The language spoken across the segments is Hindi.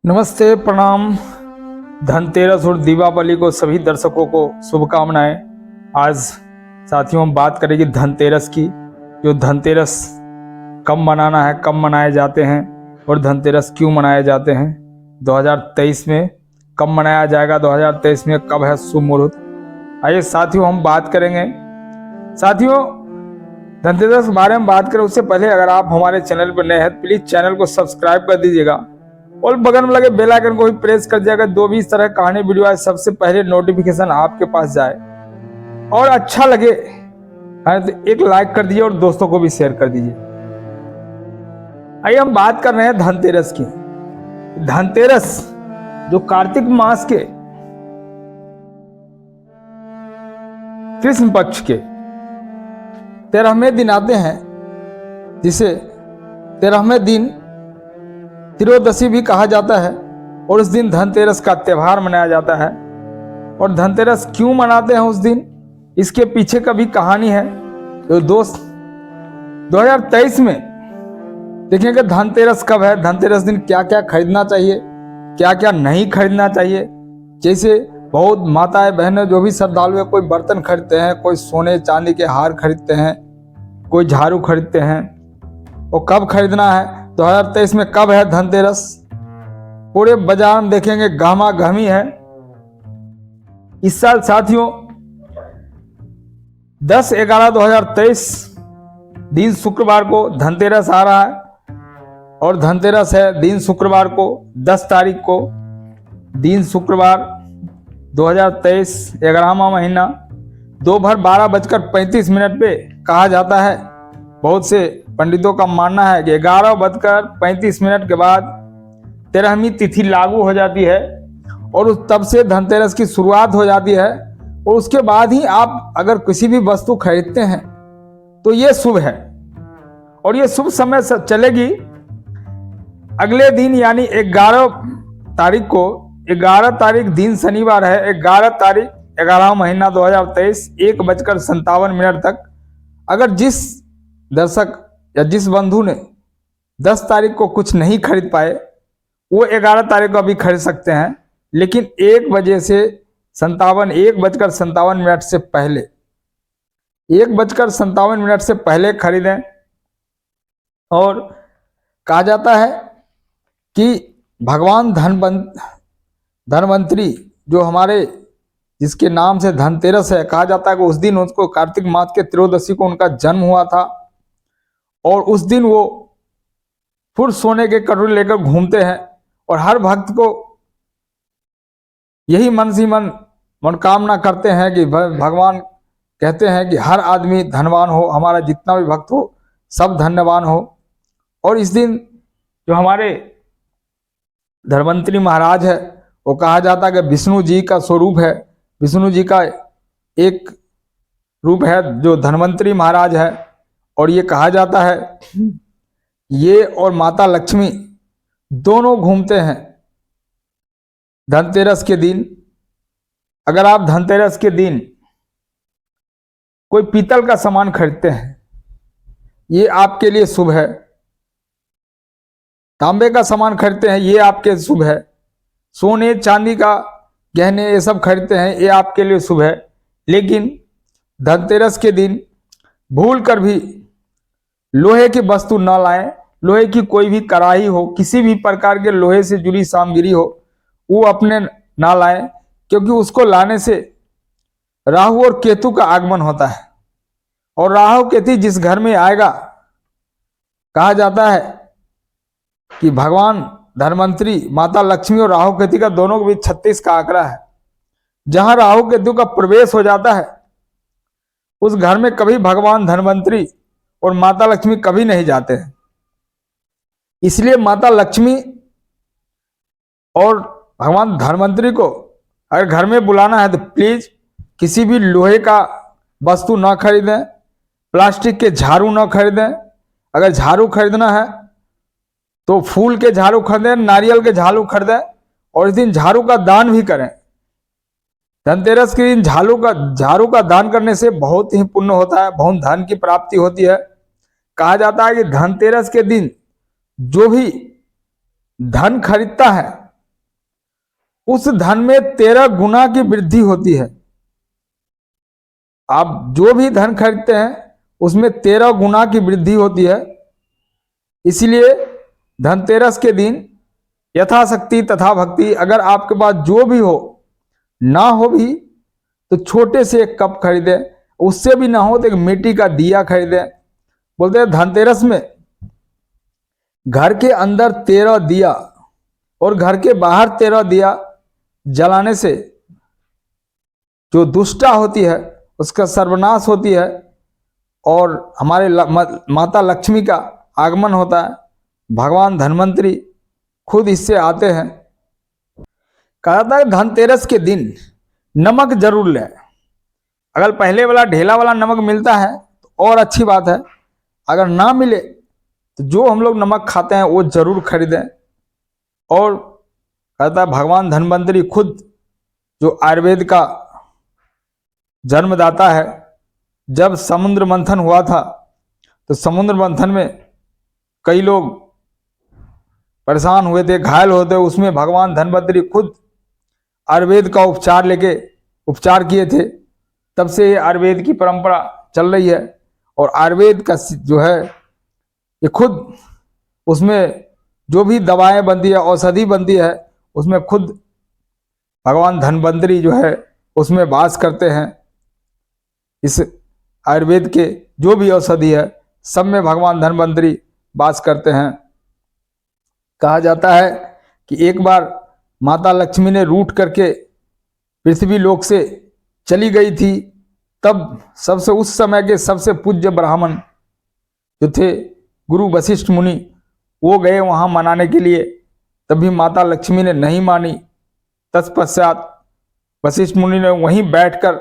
नमस्ते, प्रणाम। धनतेरस और दीपावली को सभी दर्शकों को शुभकामनाएं। आज साथियों हम बात करेंगे धनतेरस की। जो धनतेरस कब मनाना है, कब मनाए जाते हैं और धनतेरस क्यों मनाए जाते हैं। 2023 में कब मनाया जाएगा, 2023 में कब है शुभ मुहूर्त। आइए साथियों हम बात करेंगे। साथियों धनतेरस के बारे में बात करें उससे पहले अगर आप हमारे चैनल पर नए हैं तो प्लीज चैनल को सब्सक्राइब कर दीजिएगा और बगल में लगे बेल आइकन को भी प्रेस कर दिया। जो भी इस तरह कहानी वीडियो आए सबसे पहले नोटिफिकेशन आपके पास जाए और अच्छा लगे तो एक लाइक कर दीजिए और दोस्तों को भी शेयर कर दीजिए। आइए हम बात कर रहे हैं धनतेरस की। धनतेरस जो कार्तिक मास के कृष्ण पक्ष के 13वें दिन आते हैं, जिसे 13वें दिन त्रयोदशी भी कहा जाता है और उस दिन धनतेरस का त्यौहार मनाया जाता है। और धनतेरस क्यों मनाते हैं उस दिन, इसके पीछे का भी कहानी है। तो दोस्त 2023 में देखेंगे धनतेरस कब है, धनतेरस दिन क्या क्या खरीदना चाहिए, क्या क्या नहीं खरीदना चाहिए। जैसे बहुत माताएं बहनें जो भी श्रद्धालु है, कोई बर्तन खरीदते हैं, कोई सोने चांदी के हार खरीदते हैं, कोई झाड़ू खरीदते हैं। और कब खरीदना है, 2023 में कब है धनतेरस, पूरे बाजार में देखेंगे गहमा गहमी है। इस साल साथियों 10/11/2023 दिन शुक्रवार को धनतेरस आ रहा है और धनतेरस है दिन शुक्रवार को 10 तारीख को, दिन शुक्रवार 2023 11वां महीना दोपहर 12:35 पे कहा जाता है। बहुत से पंडितों का मानना है कि 11:35 के बाद 13वीं तिथि लागू हो जाती है और तब से धनतेरस की शुरुआत हो जाती है। और उसके बाद ही आप अगर किसी भी वस्तु खरीदते हैं तो ये शुभ है और ये शुभ समय से चलेगी। अगले दिन यानी 11 तारीख को, 11 तारीख दिन शनिवार है, 11 तारीख 11वां महीना 2023 1:57 तक अगर जिस दर्शक या जिस बंधु ने 10 तारीख को कुछ नहीं खरीद पाए वो 11 तारीख को भी खरीद सकते हैं, लेकिन 1:57 से पहले 1:57 से पहले खरीदें। और कहा जाता है कि भगवान धनवंतरी जो हमारे जिसके नाम से धनतेरस है, कहा जाता है कि उस दिन उसको कार्तिक मास के त्रयोदशी को उनका जन्म हुआ था और उस दिन वो फिर सोने के कटोरे लेकर घूमते हैं और हर भक्त को यही मन से मनोकामना करते हैं कि भगवान कहते हैं कि हर आदमी धनवान हो, हमारा जितना भी भक्त हो सब धन्यवान हो। और इस दिन जो हमारे धन्वंतरी महाराज है वो कहा जाता है कि विष्णु जी का स्वरूप है, विष्णु जी का एक रूप है जो धन्वंतरी महाराज है। और ये कहा जाता है ये और माता लक्ष्मी दोनों घूमते हैं धनतेरस के दिन। अगर आप धनतेरस के दिन कोई पीतल का सामान खरीदते हैं ये आपके लिए शुभ है, तांबे का सामान खरीदते हैं ये आपके शुभ है, सोने चांदी का गहने ये सब खरीदते हैं ये आपके लिए शुभ है। लेकिन धनतेरस के दिन भूल कर भी लोहे की वस्तु न लाएं। लोहे की कोई भी कढ़ाई हो, किसी भी प्रकार के लोहे से जुड़ी सामग्री हो वो अपने ना लाएं, क्योंकि उसको लाने से राहु और केतु का आगमन होता है। और राहु केतु जिस घर में आएगा, कहा जाता है कि भगवान धनवंतरी माता लक्ष्मी और राहु केतु का दोनों के बीच 36 का आंकड़ा है। जहां राहु केतु का प्रवेश हो जाता है उस घर में कभी भगवान धनवंतरी और माता लक्ष्मी कभी नहीं जाते हैं। इसलिए माता लक्ष्मी और भगवान धनवंतरी को अगर घर में बुलाना है तो प्लीज किसी भी लोहे का वस्तु ना खरीदें, प्लास्टिक के झाड़ू ना खरीदें। अगर झाड़ू खरीदना है तो फूल के झाड़ू खरीदें, नारियल के झाड़ू खरीदें और इस दिन झाड़ू का दान भी करें। धनतेरस के दिन झाड़ू का दान करने से बहुत ही पुण्य होता है, बहुत धन की प्राप्ति होती है। कहा जाता है कि धनतेरस के दिन जो भी धन खरीदता है उस धन में 13 गुना की वृद्धि होती है। आप जो भी धन खरीदते हैं उसमें 13 गुना की वृद्धि होती है। इसलिए धनतेरस के दिन यथाशक्ति तथा भक्ति, अगर आपके पास जो भी हो, ना हो भी तो छोटे से एक कप खरीदे, उससे भी ना हो तो एक मिट्टी का दिया खरीदे। बोलते हैं धनतेरस में घर के अंदर 13 दिया और घर के बाहर 13 दिया जलाने से जो दुष्टा होती है उसका सर्वनाश होती है और हमारे माता लक्ष्मी का आगमन होता है। भगवान धन्वंतरी खुद इससे आते हैं। कहा जाता है धनतेरस के दिन नमक जरूर लें। अगर पहले वाला ढेला वाला नमक मिलता है तो और अच्छी बात है, अगर ना मिले तो जो हम लोग नमक खाते हैं वो जरूर खरीदें। और कहता है भगवान धन्वंतरी खुद जो आयुर्वेद का जन्मदाता है, जब समुद्र मंथन हुआ था तो समुद्र मंथन में कई लोग परेशान हुए थे, घायल होते, उसमें भगवान धन्वंतरी खुद आयुर्वेद का उपचार किए थे। तब से ये आयुर्वेद की परंपरा चल रही है। और आयुर्वेद का जो है ये खुद उसमें जो भी दवाएं बनती है, औषधि बनती है, उसमें खुद भगवान धन्वंतरी जो है उसमें वास करते हैं। इस आयुर्वेद के जो भी औषधि है सब में भगवान धन्वंतरी वास करते हैं। कहा जाता है कि एक बार माता लक्ष्मी ने रूठ करके पृथ्वी लोक से चली गई थी, तब उस समय के सबसे पूज्य ब्राह्मण जो थे गुरु वशिष्ठ मुनि, वो गए वहां मनाने के लिए। तभी माता लक्ष्मी ने नहीं मानी। तत्पश्चात वशिष्ठ मुनि ने वहीं बैठकर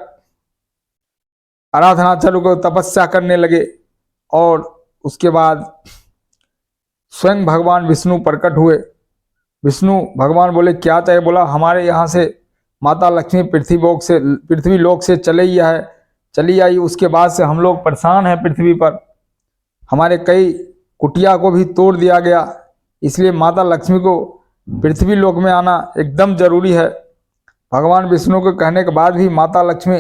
आराधना चालू कर तपस्या करने लगे और उसके बाद स्वयं भगवान विष्णु प्रकट हुए। विष्णु भगवान बोले क्या चाहिए? बोला हमारे यहाँ से माता लक्ष्मी पृथ्वी लोक से चली आई। उसके बाद से हम लोग परेशान हैं पृथ्वी पर, हमारे कई कुटिया को भी तोड़ दिया गया, इसलिए माता लक्ष्मी को पृथ्वी लोक में आना एकदम जरूरी है। भगवान विष्णु के कहने के बाद भी माता लक्ष्मी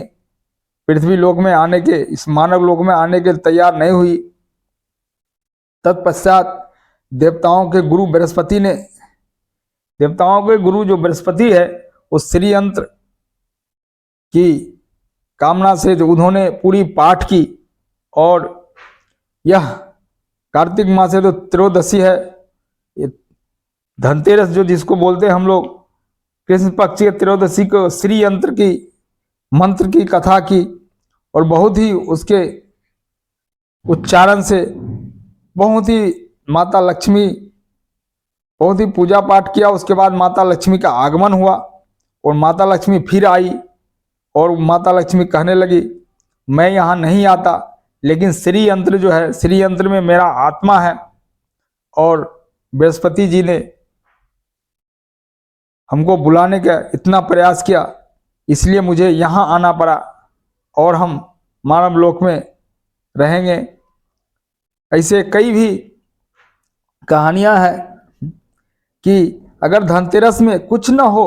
पृथ्वी लोक में आने के, इस मानव लोक में आने के तैयार नहीं हुई। तत्पश्चात देवताओं के गुरु बृहस्पति ने, देवताओं के गुरु जो बृहस्पति है, उस श्री यंत्र की कामना से जो उन्होंने पूरी पाठ की। और यह कार्तिक मास से जो त्रयोदशी है, ये धनतेरस जो जिसको बोलते हैं हम लोग, कृष्ण पक्ष के त्रयोदशी को श्री यंत्र की मंत्र की कथा की और बहुत ही उसके उच्चारण से बहुत ही माता लक्ष्मी बहुत ही पूजा पाठ किया। उसके बाद माता लक्ष्मी का आगमन हुआ और माता लक्ष्मी फिर आई और माता लक्ष्मी कहने लगी मैं यहाँ नहीं आता, लेकिन श्री यंत्र जो है, श्री यंत्र में मेरा आत्मा है। और बृहस्पति जी ने हमको बुलाने का इतना प्रयास किया, इसलिए मुझे यहाँ आना पड़ा और हम मानव लोक में रहेंगे। ऐसे कई भी कहानियां हैं कि अगर धनतेरस में कुछ न हो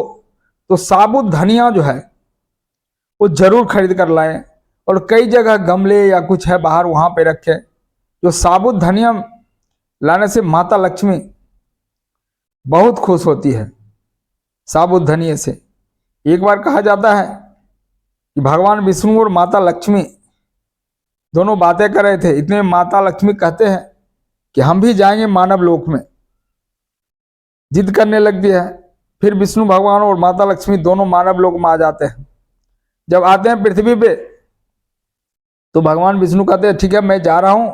तो साबुत धनिया जो है वो जरूर खरीद कर लाएं। और कई जगह गमले या कुछ है बाहर, वहां पे रखें। जो साबुत धनिया लाने से माता लक्ष्मी बहुत खुश होती है। साबुत धनिये से एक बार कहा जाता है कि भगवान विष्णु और माता लक्ष्मी दोनों बातें कर रहे थे। इतने माता लक्ष्मी कहते हैं कि हम भी जाएंगे मानव लोक में, जिद करने लगती है। फिर विष्णु भगवान और माता लक्ष्मी दोनों मानव लोक में आ जाते हैं। जब आते हैं पृथ्वी पे तो भगवान विष्णु कहते हैं ठीक है मैं जा रहा हूं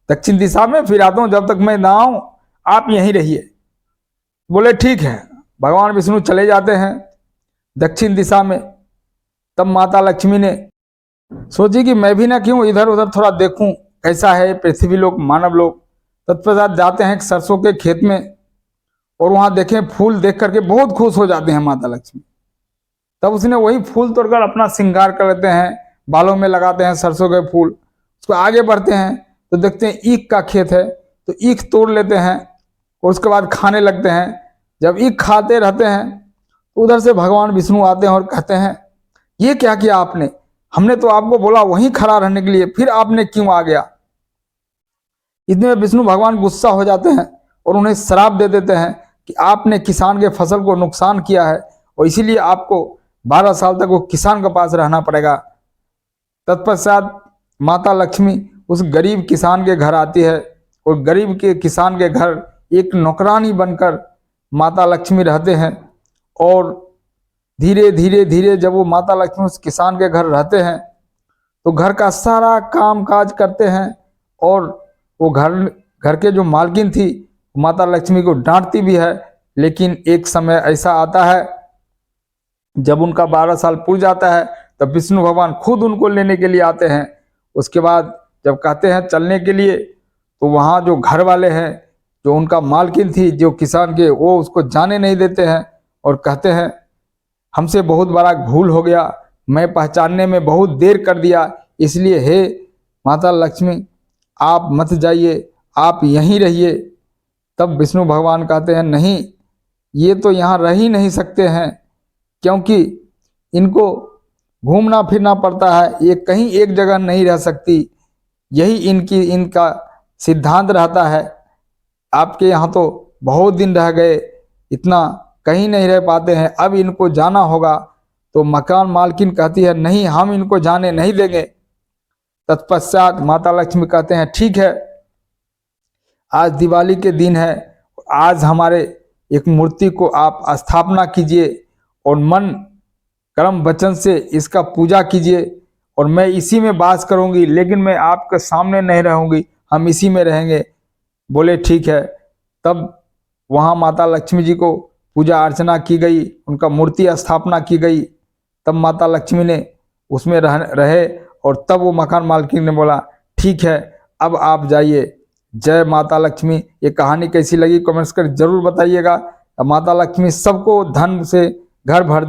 दक्षिण दिशा में, फिर आता हूं, जब तक मैं ना आऊं आप यहीं रहिए। बोले ठीक है। भगवान विष्णु चले जाते हैं दक्षिण दिशा में। तब माता लक्ष्मी ने सोची कि मैं भी ना क्यों इधर उधर थोड़ा देखूं कैसा है पृथ्वी लोक, मानव लोक। तत्पश्चात जाते हैं सरसों के खेत में और वहां देखें फूल देख करके बहुत खुश हो जाते हैं माता लक्ष्मी। तब उसने वही फूल तोड़कर अपना श्रृंगार कर लेते हैं, बालों में लगाते हैं सरसों के फूल। उसको आगे बढ़ते हैं तो देखते हैं ईख का खेत है, तो ईख तोड़ लेते हैं और उसके बाद खाने लगते हैं। जब ईख खाते रहते हैं तो उधर से भगवान विष्णु आते हैं और कहते हैं ये क्या किया आपने, हमने तो आपको बोला वहीं खड़ा रहने के लिए, फिर आपने क्यों आ गया। इतने में विष्णु भगवान गुस्सा हो जाते हैं और उन्हें श्राप दे देते हैं कि आपने किसान के फसल को नुकसान किया है और इसीलिए आपको 12 साल तक वो किसान के पास रहना पड़ेगा। तत्पश्चात माता लक्ष्मी उस गरीब किसान के घर आती है और गरीब के किसान के घर एक नौकरानी बनकर माता लक्ष्मी रहते हैं। और धीरे धीरे धीरे जब वो माता लक्ष्मी उस किसान के घर रहते हैं तो घर का सारा काम काज करते हैं और वो घर के जो मालकिन थी माता लक्ष्मी को डांटती भी है। लेकिन एक समय ऐसा आता है जब उनका 12 साल पूर जाता है तब विष्णु भगवान खुद उनको लेने के लिए आते हैं। उसके बाद जब कहते हैं चलने के लिए तो वहाँ जो घर वाले हैं, जो उनका मालकिन थी जो किसान के, वो उसको जाने नहीं देते हैं और कहते हैं हमसे बहुत बड़ा भूल हो गया, मैं पहचानने में बहुत देर कर दिया, इसलिए हे माता लक्ष्मी आप मत जाइए, आप यहीं रहिए। तब विष्णु भगवान कहते हैं नहीं, ये तो यहाँ रह ही नहीं सकते हैं क्योंकि इनको घूमना फिरना पड़ता है, ये कहीं एक जगह नहीं रह सकती, यही इनका सिद्धांत रहता है। आपके यहाँ तो बहुत दिन रह गए, इतना कहीं नहीं रह पाते हैं, अब इनको जाना होगा। तो मकान मालकिन कहती है नहीं, हम इनको जाने नहीं देंगे। तत्पश्चात माता लक्ष्मी कहते हैं ठीक है, आज दिवाली के दिन है, आज हमारे एक मूर्ति को आप स्थापना कीजिए और मन कर्म वचन से इसका पूजा कीजिए और मैं इसी में वास करूंगी, लेकिन मैं आपके सामने नहीं रहूंगी, हम इसी में रहेंगे। बोले ठीक है। तब वहाँ माता लक्ष्मी जी को पूजा अर्चना की गई, उनका मूर्ति स्थापना की गई। तब माता लक्ष्मी ने उसमें रहे और तब वो मकान मालकिन ने बोला ठीक है अब आप जाइए। जय माता लक्ष्मी। ये कहानी कैसी लगी कमेंट्स कर जरूर बताइएगा। माता लक्ष्मी सबको धन से घर भर दे।